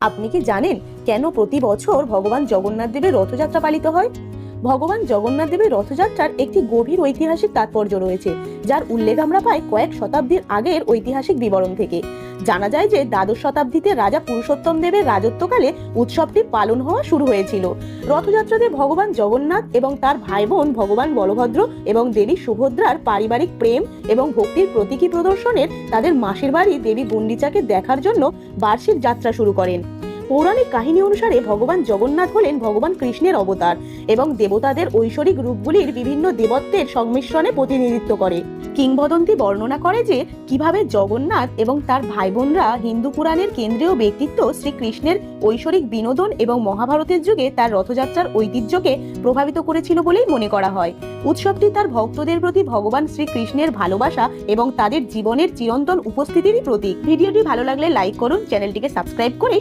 আপনি কি জানেন কেন প্রতি বছর ভগবান জগন্নাথ দেবের রথযাত্রা পালিত হয়? ভগবান জগন্নাথ দেবের রথযাত্রার একটি গভীর ঐতিহাসিক তাৎপর্য রয়েছে, যার উল্লেখ আমরা পাই কয়েক শতাব্দীর আগের ঐতিহাসিক বিবরণ থেকে। জানা যায় যে দ্বাদশ শতাব্দীতে রাজা পুরুষোত্তম দেবের রাজত্বকালে উৎসবটি পালন হওয়া শুরু হয়েছিল। রথযাত্রাতে ভগবান জগন্নাথ এবং তার ভাই বোন ভগবান বলভদ্র এবং দেবী সুভদ্রার পারিবারিক প্রেম এবং ভক্তির প্রতীকী প্রদর্শনের তাদের মাসির বাড়ি দেবী গুন্ডিচাকে দেখার জন্য বার্ষিক যাত্রা শুরু করেন। পৌরাণিক কাহিনী অনুসারে ভগবান জগন্নাথ হলেন ভগবান কৃষ্ণের অবতার এবং দেবতাদের ঐশ্বরিক রূপগুলির বিভিন্ন দেবত্বের সংমিশ্রণে প্রতিনিধিত্ব করে। কিংবদন্তি বর্ণনা করে যে কিভাবে জগন্নাথ এবং তার ভাই বোনরা হিন্দু পুরাণের কেন্দ্রীয় ব্যক্তিত্ব শ্রীকৃষ্ণের ঐশ্বরিক বিনোদন এবং মহাভারতের যুগে তার রথযাত্রার ঐতিহ্যকে প্রভাবিত করেছিল বলেই মনে করা হয়। উৎসবটি তার ভক্তদের প্রতি ভগবান শ্রীকৃষ্ণের ভালোবাসা এবং তাদের জীবনের চিরন্তন উপস্থিতিরই প্রতীক। ভিডিওটি ভালো লাগলে লাইক করুন, চ্যানেলটিকে সাবস্ক্রাইব করে